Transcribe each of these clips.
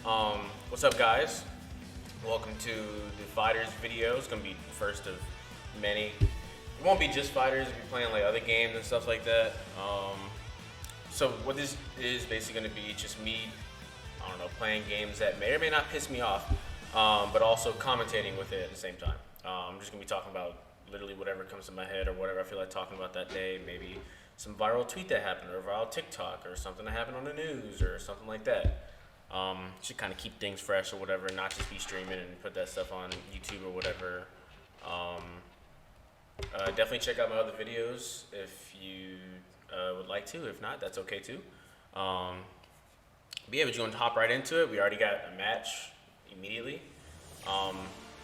What's up, guys? Welcome to the Fighters video. It's gonna be the first of many. It won't be just Fighters. We'll be playing like other games and stuff like that. So what this is basically gonna be just me, I don't know, playing games that may or may not piss me off, but also commentating with it at the same time. I'm just gonna be talking about literally whatever comes to my head or whatever I feel like talking about that day. Maybe some viral tweet that happened, or a viral TikTok, or something that happened on the news, or something like that. Should kind of keep things fresh or whatever, not just be streaming and put that stuff on YouTube or whatever. Definitely check out my other videos if you would like to. If not, that's okay too. But yeah, we're going to hop right into it. We already got a match immediately.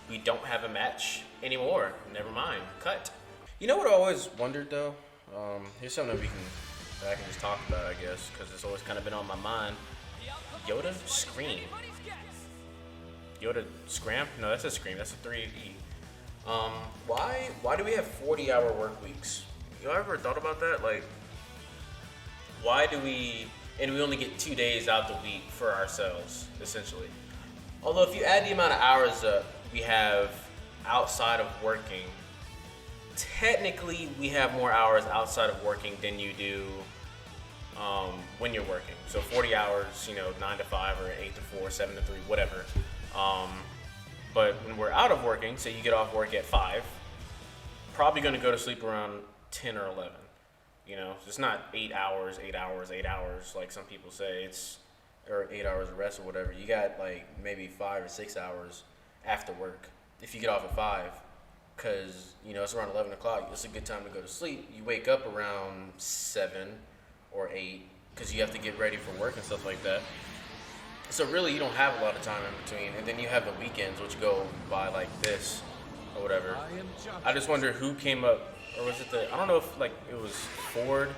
We don't have a match anymore. Never mind. Cut. You know what I always wondered though? Here's something that I can just talk about, I guess, because it's always kind of been on my mind. Yoda Scream. Yoda Scram? No, that's a Scream. That's a 3E. Why do we have 40-hour work weeks? You ever thought about that? Like, why do we only get 2 days out the week for ourselves, essentially? Although if you add the amount of hours we have outside of working, technically we have more hours outside of working than you do when you're working. So 40 hours, 9 to 5 or 8 to 4, 7 to 3, whatever. But when we're out of working, say you get off work at 5, probably going to go to sleep around 10 or 11. It's not 8 hours like some people say. Or 8 hours of rest or whatever. You got like maybe 5 or 6 hours after work if you get off at 5, because it's around 11 o'clock. It's a good time to go to sleep. You wake up around 7 or 8 because you have to get ready for work and stuff like that. So really you don't have a lot of time in between, and then you have the weekends, which go by like this or whatever. I just wonder who came up, or was it I don't know if like it was Ford.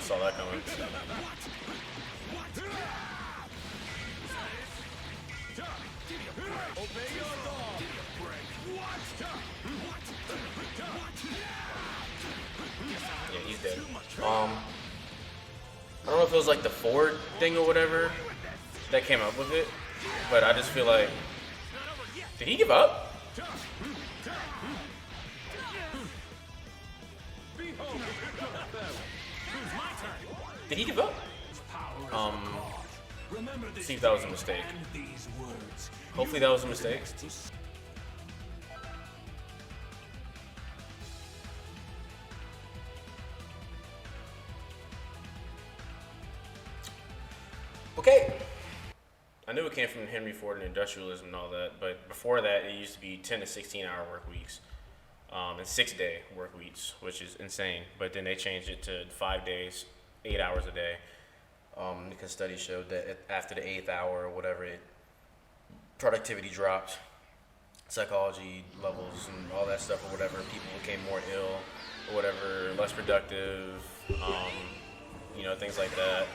Saw that coming. Yeah, he's dead. I don't know if it was like the Ford thing or whatever that came up with it, but I just feel like, did he give up? Did he give up? See if that was a mistake. Hopefully that was a mistake. Okay. I knew it came from Henry Ford and industrialism and all that, but before that it used to be 10 to 16-hour work weeks. And 6-day work weeks, which is insane. But then they changed it to 5 days, 8 hours a day. Because studies showed that after the 8th hour or whatever, productivity dropped, psychology levels and all that stuff or whatever. People became more ill or whatever, less productive, things like that.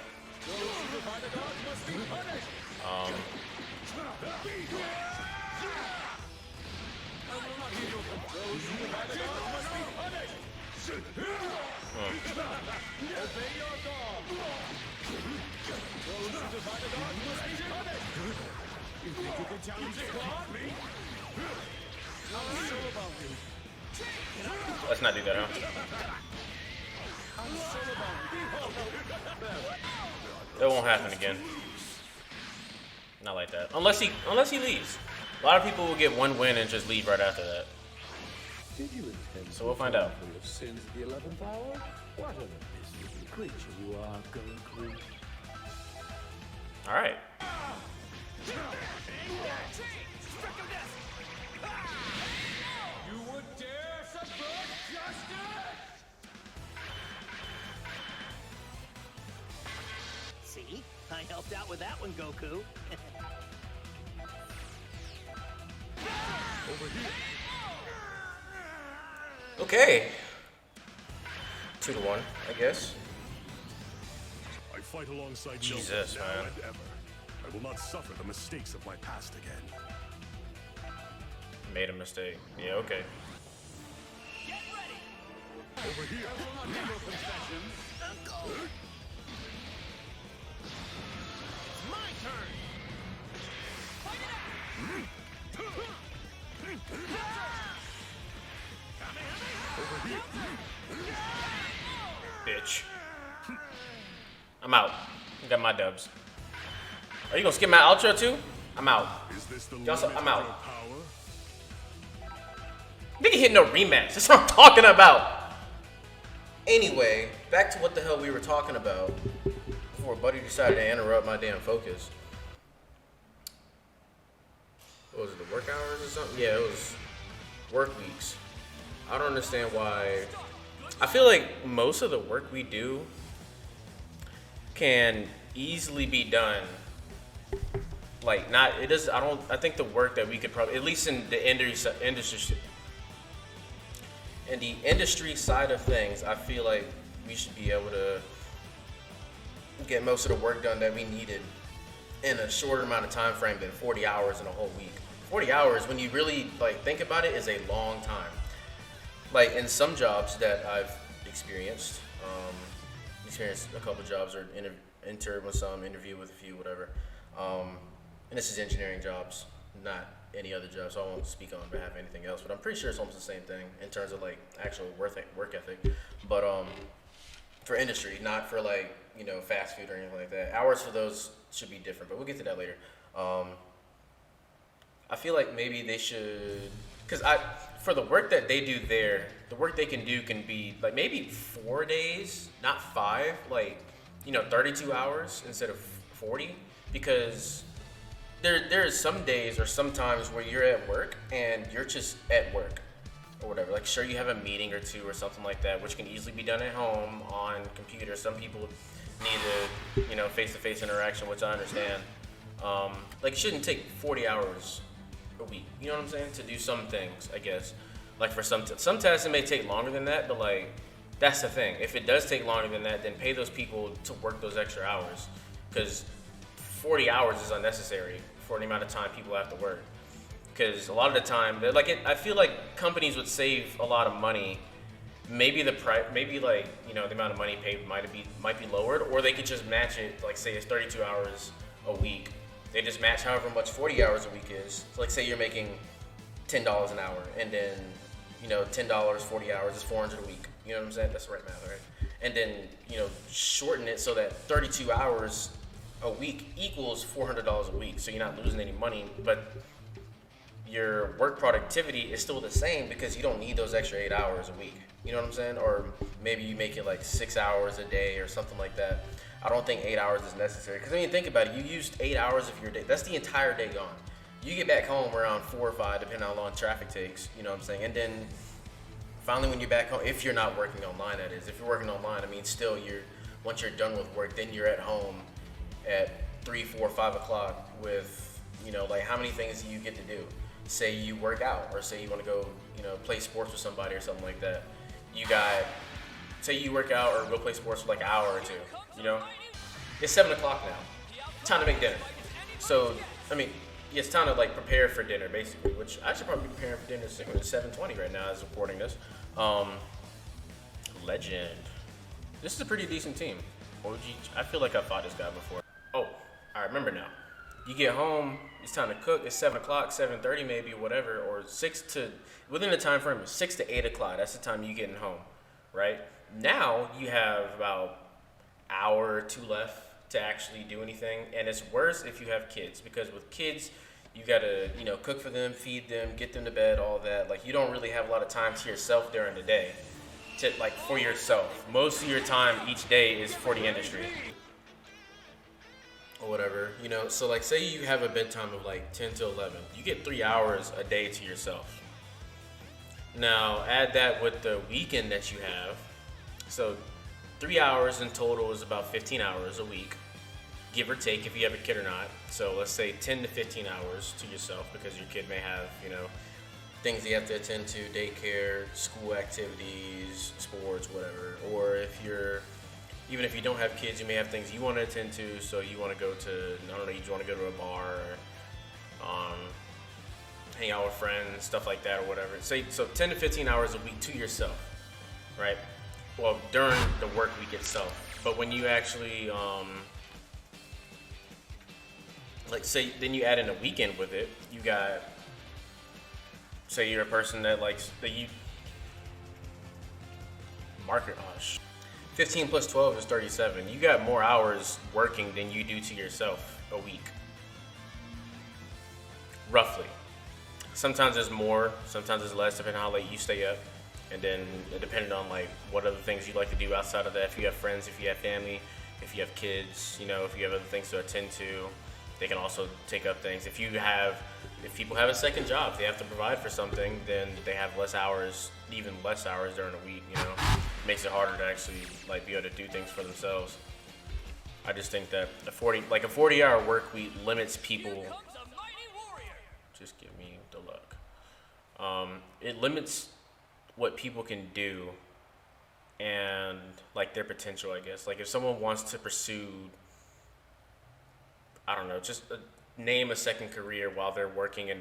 Let's not do that, huh? That won't happen again. Not like that. Unless he leaves. A lot of people will get one win and just leave right after that. Did you intend so we'll find out. Your sins at the 11th hour? What a miserable creature you are, Goku. All right. You would dare subvert justice? See? I helped out with that one, Goku. Over here. Okay. 2-1, I guess. I fight alongside Jesus, no one now man. and ever. I will not suffer the mistakes of my past again. Made a mistake. Yeah, okay. Get ready. Over here. I will not make no concessions. It's my turn. Fight it out! Over here. Bitch. I'm out. I got my dubs. Are you gonna skip my outro too? I'm out. Is this the Y'all, limit I'm of out. your power? Nigga hit no rematch. That's what I'm talking about. Anyway, back to what the hell we were talking about before Buddy decided to interrupt my damn focus. What was it, the work hours or something? Yeah, it was work weeks. I don't understand why. I feel like most of the work we do can easily be done. Like, not, it does, I think the work that we could probably, at least in the industry side of things, I feel like we should be able to get most of the work done that we needed in a shorter amount of time frame than 40 hours in a whole week. 40 hours, when you really like think about it, is a long time. Like in some jobs that I've experienced a couple jobs or interned with some, interviewed with a few, whatever. And this is engineering jobs, not any other job, so I won't speak on behalf of anything else. But I'm pretty sure it's almost the same thing in terms of like actual work ethic. But for industry, not for like, you know, fast food or anything like that. Hours for those should be different, but we'll get to that later. I feel like maybe they should, because for the work that they do there, the work they can do can be like maybe 4 days, not 5, like, you know, 32 hours instead of 40, because there is some days or some times where you're at work and you're just at work or whatever. Like, sure, you have a meeting or two or something like that, which can easily be done at home on computer. Some people need a, you know, face-to-face interaction, which I understand. Like, it shouldn't take 40 hours a week, you know what I'm saying, to do some things, I guess. Like for some tests it may take longer than that, but like, that's the thing. If it does take longer than that, then pay those people to work those extra hours, because 40 hours is unnecessary for the amount of time people have to work. Because a lot of the time, I feel like companies would save a lot of money. Maybe maybe like, you know, the amount of money paid might be lowered, or they could just match it. Like, say it's 32 hours a week. They just match however much 40 hours a week is. So like, say you're making $10 an hour, and then, you know, $10, 40 hours is $400 a week. You know what I'm saying? That's the right math, right? And then, you know, shorten it so that 32 hours a week equals $400 a week. So you're not losing any money, but your work productivity is still the same because you don't need those extra 8 hours a week. You know what I'm saying? Or maybe you make it like 6 hours a day or something like that. I don't think 8 hours is necessary, because when you think about it, you used 8 hours of your day. That's the entire day gone. You get back home around 4 or 5, depending on how long traffic takes. You know what I'm saying? And then finally, when you're back home, if you're not working online, that is. If you're working online, I mean, still, once you're done with work, then you're at home at 3, 4, 5 o'clock with, you know, like, how many things do you get to do? Say you work out, or say you want to go, you know, play sports with somebody or something like that. Say you work out or go play sports for like an hour or two, you know? It's 7 o'clock now. Time to make dinner. So, I mean, it's time to like prepare for dinner, basically, which I should probably be preparing for dinner. It's 7:20 right now as recording this. Legend. This is a pretty decent team. OG, I feel like I fought this guy before. Oh, I remember now. You get home, it's time to cook. It's 7 o'clock, 7:30 maybe, whatever, or within the time frame of 6 to 8 o'clock. That's the time you getting home, right? Now you have about an hour or two left to actually do anything, and it's worse if you have kids, because with kids, you gotta, you know, cook for them, feed them, get them to bed, all that. Like, you don't really have a lot of time to yourself during the day, for yourself. Most of your time each day is for the industry or whatever, you know. So like, say you have a bedtime of like 10 to 11, you get 3 hours a day to yourself. Now add that with the weekend that you have, so 3 hours in total is about 15 hours a week, give or take, if you have a kid or not. So let's say 10 to 15 hours to yourself, because your kid may have, you know, things you have to attend to, daycare, school activities, sports, whatever. Or even if you don't have kids, you may have things you want to attend to. So you want to go to, I don't know, you just want to go to a bar, or hang out with friends, stuff like that, or whatever. So 10 to 15 hours a week to yourself, right? well, during the work week itself. But when you actually, like say, then you add in a weekend with it, you got, say you're a person that likes, that you, market, 15 plus 12 is 37. You got more hours working than you do to yourself a week. Roughly. Sometimes it's more, sometimes it's less, depending on how late you stay up. And then depending on like what other things you like to do outside of that. If you have friends, if you have family, if you have kids, you know, if you have other things to attend to, they can also take up things. If people have a second job, they have to provide for something, then they have less hours, even less hours during the week, you know. Makes it harder to actually like be able to do things for themselves. I just think that a 40-hour work week limits people. Just give me the luck. It limits what people can do and like their potential, I guess. Like if someone wants to pursue, I don't know, just name a second career while they're working in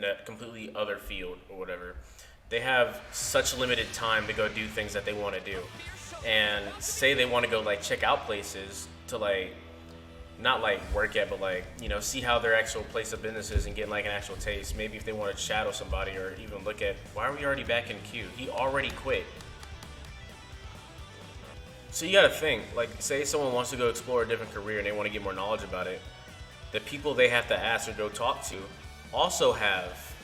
a completely other field or whatever. They have such limited time to go do things that they want to do. And say they want to go like check out places to like, not like work at, but like, you know, see how their actual place of business is and get like an actual taste. Maybe if they want to shadow somebody or even look at, why are we already back in queue? He already quit. So you gotta think, like say someone wants to go explore a different career and they want to get more knowledge about it. The people they have to ask or go talk to also have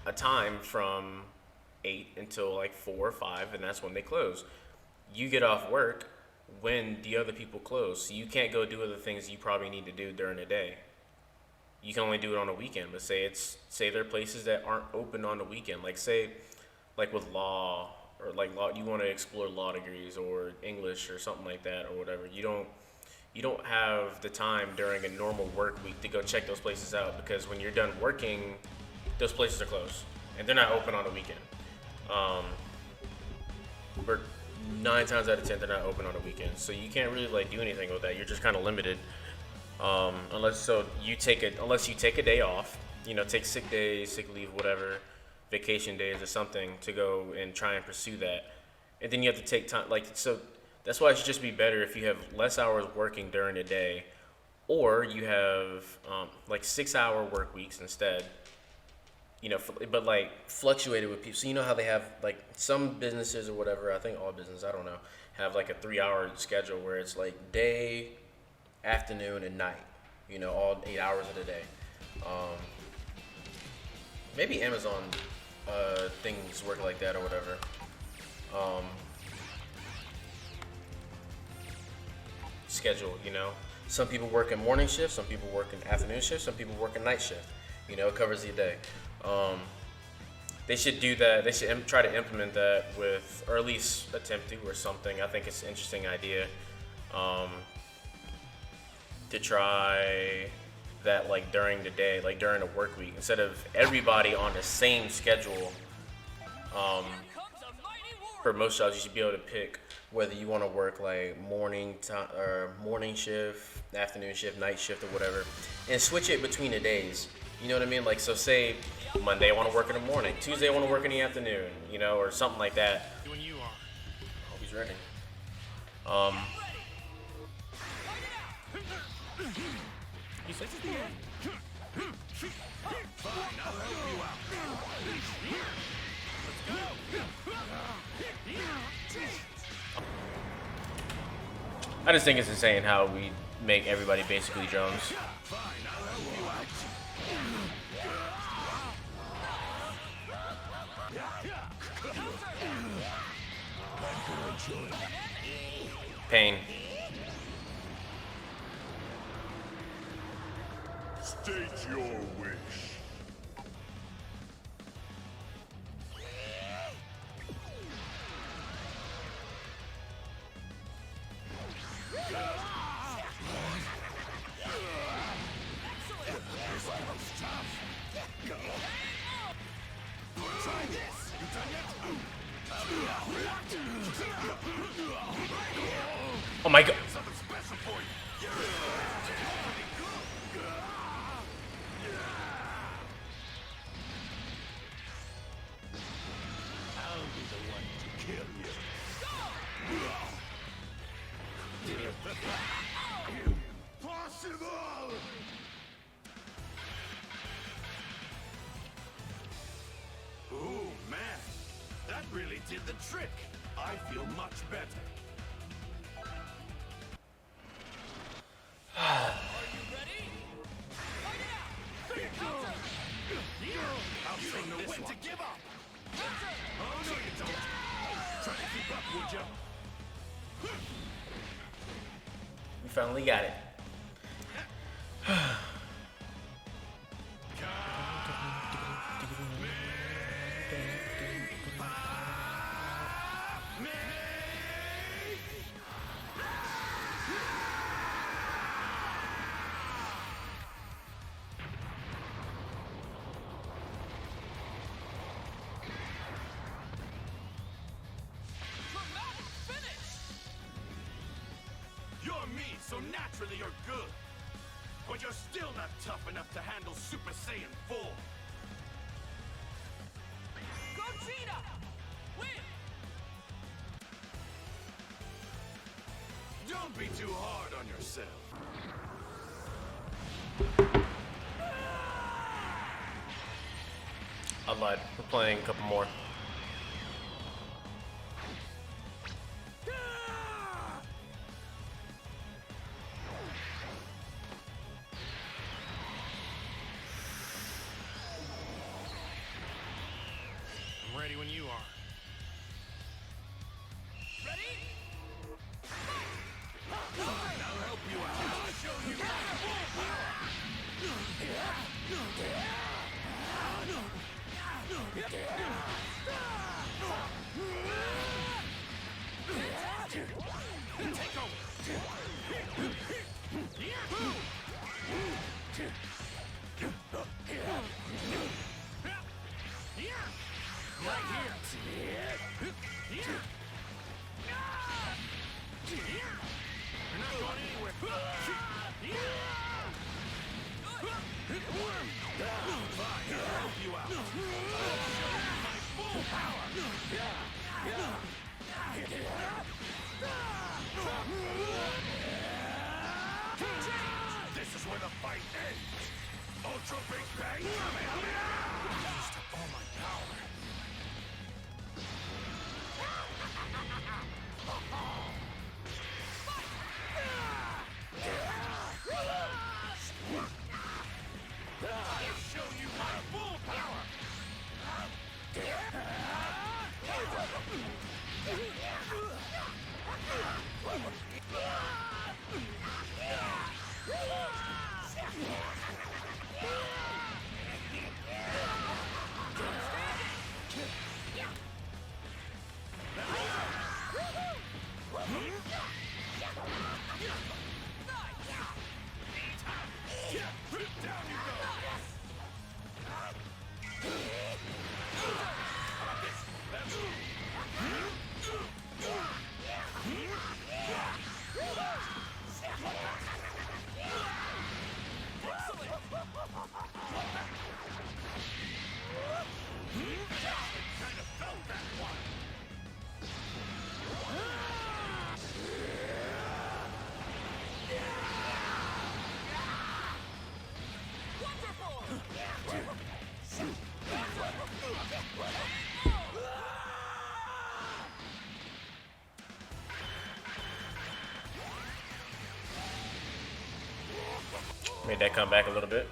a time from 8 until like 4 or 5, and that's when they close. You get off work when the other people close, so you can't go do other things you probably need to do during the day. You can only do it on a weekend. But say there are places that aren't open on the weekend, like say like with law or like law, you want to explore law degrees or English or something like that or whatever. You don't have the time during a normal work week to go check those places out, because when you're done working, those places are closed and they're not open on the weekend. But 9 times out of 10, they're not open on the weekend, so you can't really like do anything with that. You're just kind of limited, unless you take a day off, you know, take sick days, sick leave, whatever, vacation days or something to go and try and pursue that. And then you have to take time, like, so that's why it should just be better if you have less hours working during the day, or you have like 6-hour work weeks instead. You know, but like fluctuated with people. So you know how they have like some businesses or whatever, I think all businesses, I don't know, have like a 3-hour schedule where it's like day, afternoon, and night. You know, all 8 hours of the day. Maybe Amazon things work like that or whatever. Schedule, you know. Some people work in morning shift, some people work in afternoon shift, some people work in night shift. You know, it covers the day. They should do that. They should try to implement that with, or at least attempt to, or something. I think it's an interesting idea to try that like during the day, like during the work week, instead of everybody on the same schedule. For most jobs, you should be able to pick whether you want to work like morning time or morning shift, afternoon shift, night shift, or whatever, and switch it between the days. You know what I mean? Like, so say Monday I want to work in the morning, Tuesday I want to work in the afternoon, you know, or something like that. When you are. Hope he's ready. He says it's the end. I just think it's insane how we make everybody basically drones. Pain. State your wish. Oh my god. did the trick. I feel much better. Are you ready? Fight it out! I'll show you when to give up. Oh, no you don't. Try to keep up, would you? We finally got it. You're me, so naturally you're good. But you're still not tough enough to handle Super Saiyan 4. Gogeta! Win! Don't be too hard on yourself. I lied. We're playing a couple more. I'm ready when you are. Ready? I'll help you out. I'll show you my full power. Take over. Right here. You're not going anywhere. Fine, I'll help you out. I'll show you my full power. This is where the fight ends. Ultra Big Bang. Used up all my power. I'll show you my full power. Down you go. Kind of felt that one. Made that come back a little bit.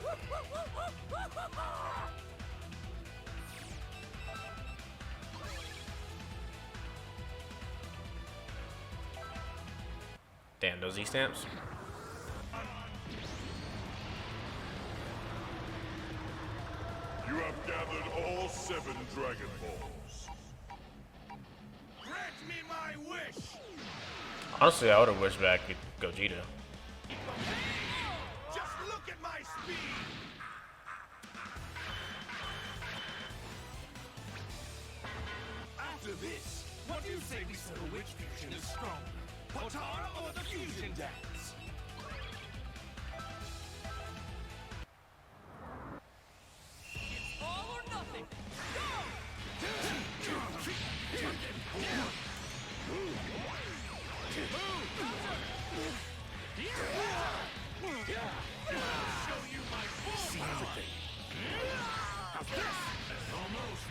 Damn, those E-stamps. You have gathered all 7 Dragon Balls. Grant me my wish. Honestly, I would have wished back Gogeta. Just look at my speed. After this, what do you say we settle which fusion is stronger? Potara or the fusion dance? It's all or nothing. Go! I'll show you my full power. How's this? Almost.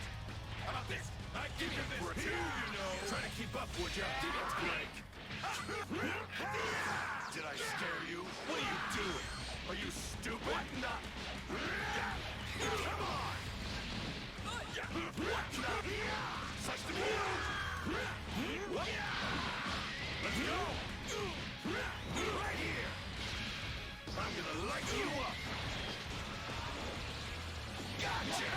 How about this? I give you this too, you know. would you? Break. Did I scare you? What are you doing? Are you stupid? What? Come on! Such the move! Let's go! Right here! I'm gonna light you up! Gotcha!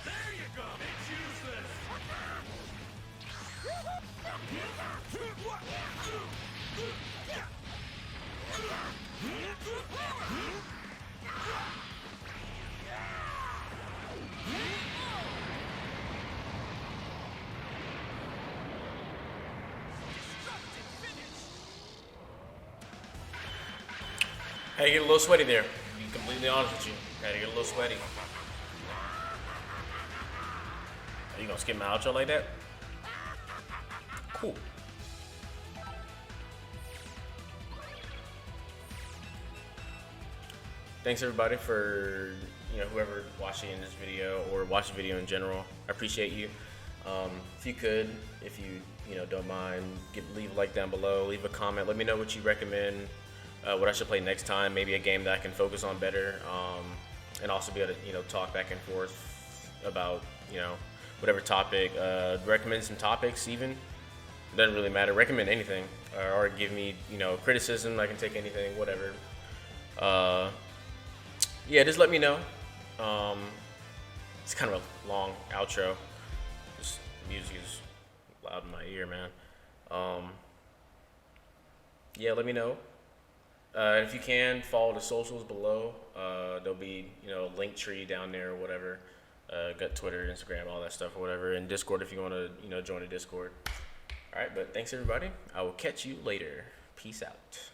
There you go! It's useless! Had to get a little sweaty there. To be completely honest with you. Had to get a little sweaty. Are you gonna skip my outro like that? Cool. Thanks everybody for whoever watching this video or watch the video in general. I appreciate you. If you could, if you don't mind, leave a like down below, leave a comment. Let me know what you recommend. What I should play next time, maybe a game that I can focus on better, and also be able to talk back and forth about whatever topic. Recommend some topics even. It doesn't really matter. Recommend anything, or give me criticism. I can take anything, whatever. Yeah, just let me know. It's kind of a long outro. This music is loud in my ear, man. Yeah, let me know. If you can, follow the socials below. There'll be, a link tree down there or whatever. Got Twitter, Instagram, all that stuff or whatever. And Discord if you want to, join the Discord. All right, but thanks everybody. I will catch you later. Peace out.